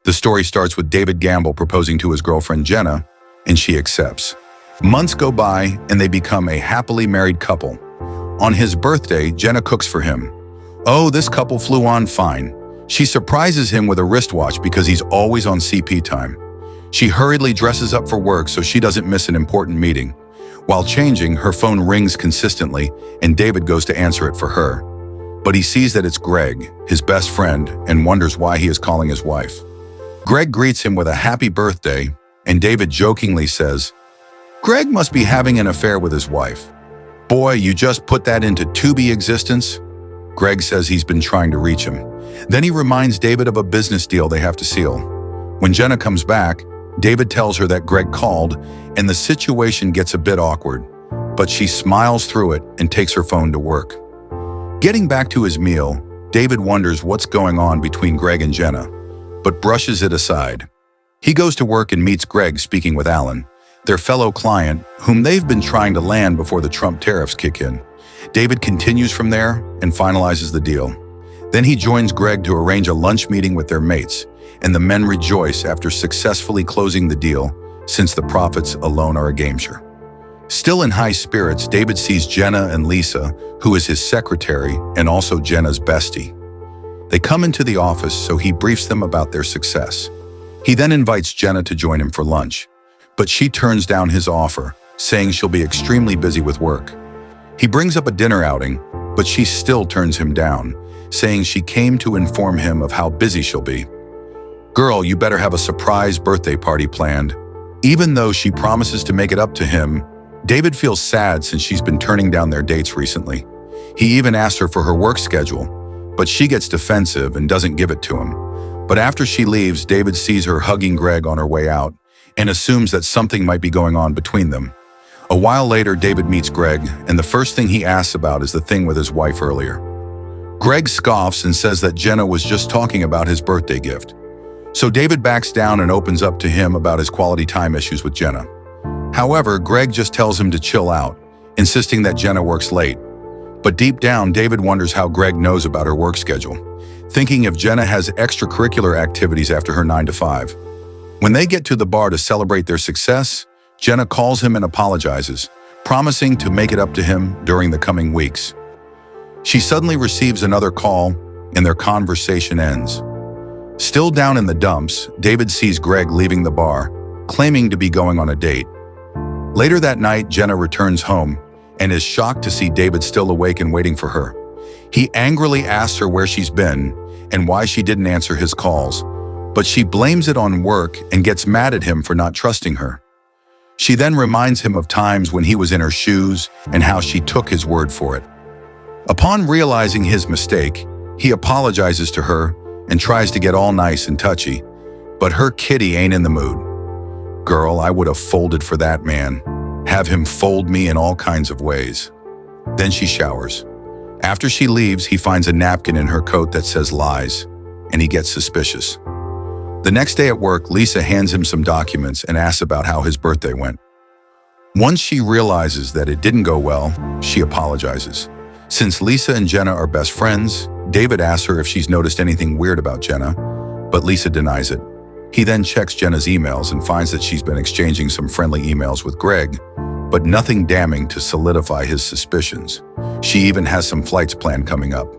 The story starts with David Gamble proposing to his girlfriend Jenna, and she accepts. Months go by, and they become a happily married couple. On his birthday, Jenna cooks for him. Oh, this couple flew on fine. She surprises him with a wristwatch because he's always on CP time. She hurriedly dresses up for work so she doesn't miss an important meeting. While changing, her phone rings consistently, and David goes to answer it for her. But he sees that it's Greg, his best friend, and wonders why he is calling his wife. Greg greets him with a happy birthday, and David jokingly says, "Greg must be having an affair with his wife. Boy, you just put that into to-be existence." Greg says he's been trying to reach him. Then he reminds David of a business deal they have to seal. When Jenna comes back, David tells her that Greg called, and the situation gets a bit awkward, but she smiles through it and takes her phone to work. Getting back to his meal, David wonders what's going on between Greg and Jenna, but brushes it aside. He goes to work and meets Greg speaking with Alan, their fellow client, whom they've been trying to land before the Trump tariffs kick in. David continues from there and finalizes the deal. Then he joins Greg to arrange a lunch meeting with their mates, and the men rejoice after successfully closing the deal, since the profits alone are a game share. Still in high spirits, David sees Jenna and Lisa, who is his secretary and also Jenna's bestie. They come into the office, so he briefs them about their success. He then invites Jenna to join him for lunch, but she turns down his offer, saying she'll be extremely busy with work. He brings up a dinner outing, but she still turns him down, saying she came to inform him of how busy she'll be. "Girl, you better have a surprise birthday party planned." Even though she promises to make it up to him, David feels sad since she's been turning down their dates recently. He even asks her for her work schedule, but she gets defensive and doesn't give it to him. But after she leaves, David sees her hugging Greg on her way out and assumes that something might be going on between them. A while later, David meets Greg, and the first thing he asks about is the thing with his wife earlier. Greg scoffs and says that Jenna was just talking about his birthday gift. So David backs down and opens up to him about his quality time issues with Jenna. However, Greg just tells him to chill out, insisting that Jenna works late. But deep down, David wonders how Greg knows about her work schedule, thinking if Jenna has extracurricular activities after her 9 to 5. When they get to the bar to celebrate their success, Jenna calls him and apologizes, promising to make it up to him during the coming weeks. She suddenly receives another call, and their conversation ends. Still down in the dumps, David sees Greg leaving the bar, claiming to be going on a date. Later that night, Jenna returns home and is shocked to see David still awake and waiting for her. He angrily asks her where she's been and why she didn't answer his calls, but she blames it on work and gets mad at him for not trusting her. She then reminds him of times when he was in her shoes and how she took his word for it. Upon realizing his mistake, he apologizes to her and tries to get all nice and touchy, but her kitty ain't in the mood. "Girl, I would have folded for that man. Have him fold me in all kinds of ways." Then she showers. After she leaves, he finds a napkin in her coat that says lies, and he gets suspicious. The next day at work, Lisa hands him some documents and asks about how his birthday went. Once she realizes that it didn't go well, she apologizes. Since Lisa and Jenna are best friends, David asks her if she's noticed anything weird about Jenna, but Lisa denies it. He then checks Jenna's emails and finds that she's been exchanging some friendly emails with Greg, but nothing damning to solidify his suspicions. She even has some flights planned coming up.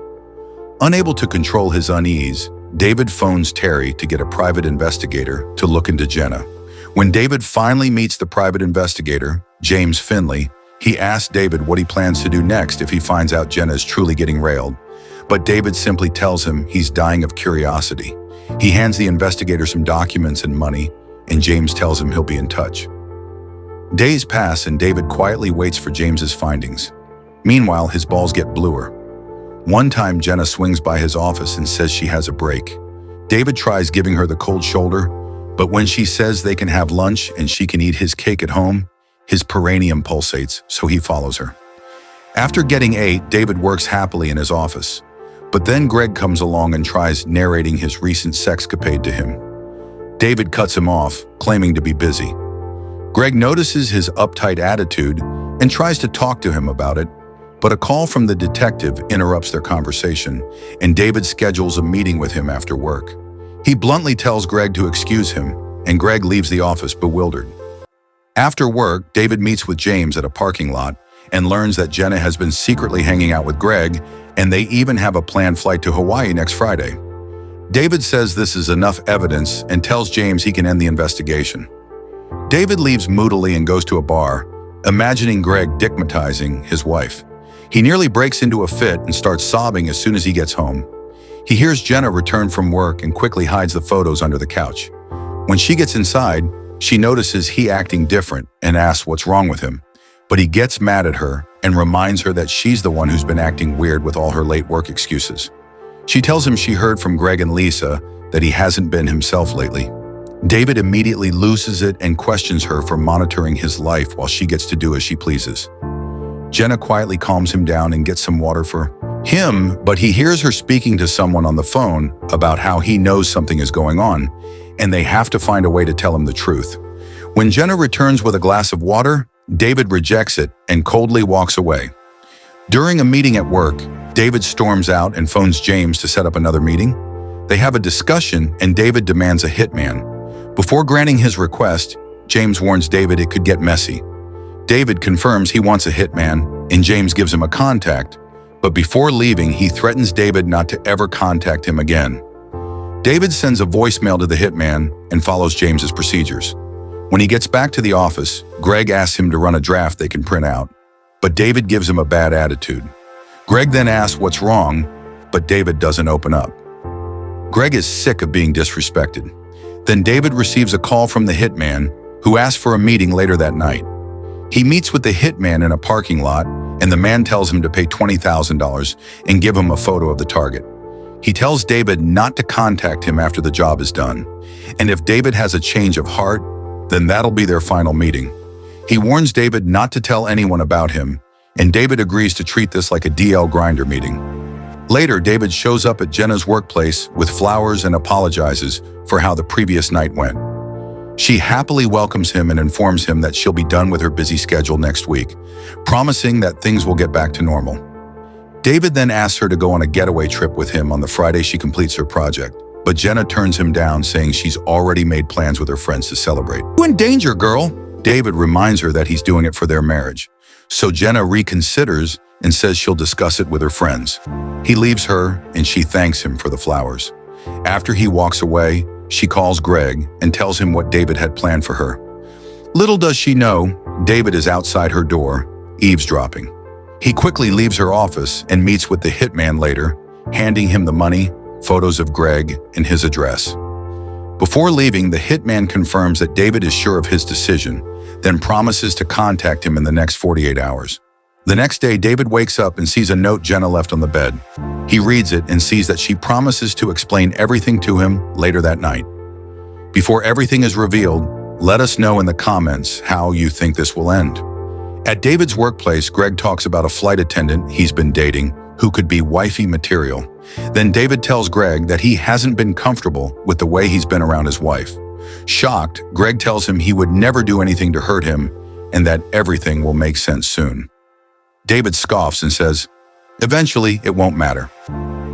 Unable to control his unease, David phones Terry to get a private investigator to look into Jenna. When David finally meets the private investigator, James Finley, he asks David what he plans to do next if he finds out Jenna is truly getting railed. But David simply tells him he's dying of curiosity. He hands the investigator some documents and money, and James tells him he'll be in touch. Days pass, and David quietly waits for James's findings. Meanwhile, his balls get bluer. One time, Jenna swings by his office and says she has a break. David tries giving her the cold shoulder, but when she says they can have lunch and she can eat his cake at home, his perineum pulsates, so he follows her. After getting 8, David works happily in his office. But then Greg comes along and tries narrating his recent sexcapade to him. David cuts him off, claiming to be busy. Greg notices his uptight attitude and tries to talk to him about it, but a call from the detective interrupts their conversation, and David schedules a meeting with him after work. He bluntly tells Greg to excuse him, and Greg leaves the office bewildered. After work, David meets with James at a parking lot and learns that Jenna has been secretly hanging out with Greg, and they even have a planned flight to Hawaii next Friday. David says this is enough evidence and tells James he can end the investigation. David leaves moodily and goes to a bar, imagining Greg dickmatizing his wife. He nearly breaks into a fit and starts sobbing as soon as he gets home. He hears Jenna return from work and quickly hides the photos under the couch. When she gets inside, she notices he acting different and asks what's wrong with him. But he gets mad at her and reminds her that she's the one who's been acting weird with all her late work excuses. She tells him she heard from Greg and Lisa that he hasn't been himself lately. David immediately loses it and questions her for monitoring his life while she gets to do as she pleases. Jenna quietly calms him down and gets some water for him, but he hears her speaking to someone on the phone about how he knows something is going on, and they have to find a way to tell him the truth. When Jenna returns with a glass of water, David rejects it and coldly walks away. During a meeting at work, David storms out and phones James to set up another meeting. They have a discussion and David demands a hitman. Before granting his request, James warns David it could get messy. David confirms he wants a hitman and James gives him a contact, but before leaving, he threatens David not to ever contact him again. David sends a voicemail to the hitman and follows James's procedures. When he gets back to the office, Greg asks him to run a draft they can print out, but David gives him a bad attitude. Greg then asks what's wrong, but David doesn't open up. Greg is sick of being disrespected. Then David receives a call from the hitman, who asks for a meeting later that night. He meets with the hitman in a parking lot, and the man tells him to pay $20,000 and give him a photo of the target. He tells David not to contact him after the job is done, and if David has a change of heart, then that'll be their final meeting. He warns David not to tell anyone about him, and David agrees to treat this like a DL grinder meeting. Later, David shows up at Jenna's workplace with flowers and apologizes for how the previous night went. She happily welcomes him and informs him that she'll be done with her busy schedule next week, promising that things will get back to normal. David then asks her to go on a getaway trip with him on the Friday she completes her project, but Jenna turns him down, saying she's already made plans with her friends to celebrate. "You're in danger, girl." David reminds her that he's doing it for their marriage, so Jenna reconsiders and says she'll discuss it with her friends. He leaves her and she thanks him for the flowers. After he walks away, she calls Greg and tells him what David had planned for her. Little does she know, David is outside her door, eavesdropping. He quickly leaves her office and meets with the hitman later, handing him the money, photos of Greg, and his address. Before leaving, the hitman confirms that David is sure of his decision, then promises to contact him in the next 48 hours. The next day, David wakes up and sees a note Jenna left on the bed. He reads it and sees that she promises to explain everything to him later that night. Before everything is revealed, let us know in the comments how you think this will end. At David's workplace, Greg talks about a flight attendant he's been dating who could be wifey material. Then David tells Greg that he hasn't been comfortable with the way he's been around his wife. Shocked, Greg tells him he would never do anything to hurt him and that everything will make sense soon. David scoffs and says, eventually it won't matter,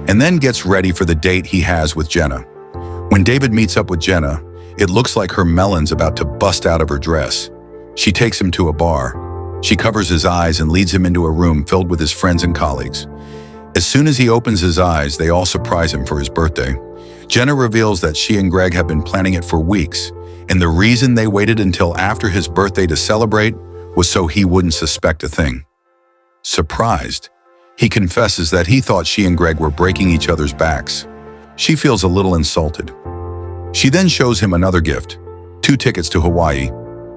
and then gets ready for the date he has with Jenna. When David meets up with Jenna, it looks like her melon's about to bust out of her dress. She takes him to a bar. She covers his eyes and leads him into a room filled with his friends and colleagues. As soon as he opens his eyes, they all surprise him for his birthday. Jenna reveals that she and Greg have been planning it for weeks, and the reason they waited until after his birthday to celebrate was so he wouldn't suspect a thing. Surprised, he confesses that he thought she and Greg were breaking each other's backs. She feels a little insulted. She then shows him another gift, 2 tickets to Hawaii.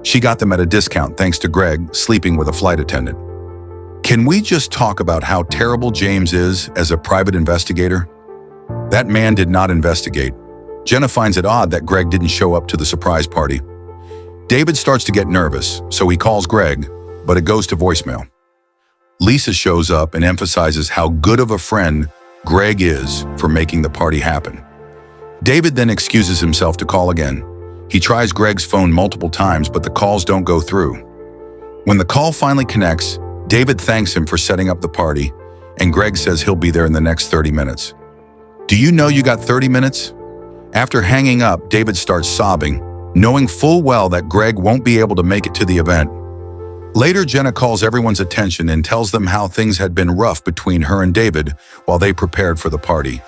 She got them at a discount thanks to Greg sleeping with a flight attendant. Can we just talk about how terrible James is as a private investigator? That man did not investigate. Jenna finds it odd that Greg didn't show up to the surprise party. David starts to get nervous, so he calls Greg, but it goes to voicemail. Lisa shows up and emphasizes how good of a friend Greg is for making the party happen. David then excuses himself to call again. He tries Greg's phone multiple times, but the calls don't go through. When the call finally connects, David thanks him for setting up the party, and Greg says he'll be there in the next 30 minutes. Do you know you got 30 minutes? After hanging up, David starts sobbing, knowing full well that Greg won't be able to make it to the event. Later, Jenna calls everyone's attention and tells them how things had been rough between her and David while they prepared for the party.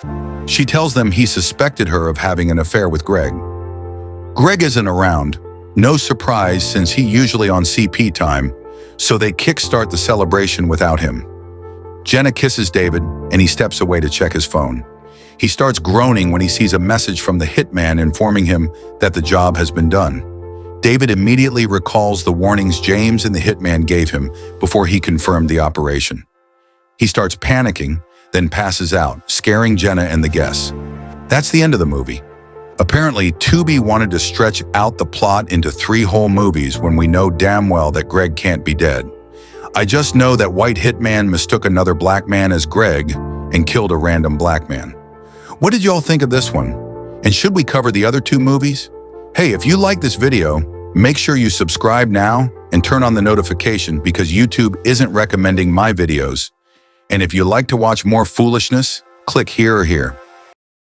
She tells them he suspected her of having an affair with Greg. Greg isn't around, no surprise since he's usually on CP time, so they kickstart the celebration without him. Jenna kisses David and he steps away to check his phone. He starts groaning when he sees a message from the Hitman informing him that the job has been done. David immediately recalls the warnings James and the Hitman gave him before he confirmed the operation. He starts panicking, then passes out, scaring Jenna and the guests. That's the end of the movie. Apparently, Tubi wanted to stretch out the plot into 3 whole movies when we know damn well that Greg can't be dead. I just know that white Hitman mistook another black man as Greg and killed a random black man. What did y'all think of this one? And should we cover the other 2 movies? Hey, if you like this video, make sure you subscribe now and turn on the notification because YouTube isn't recommending my videos. And if you like to watch more foolishness, click here or here.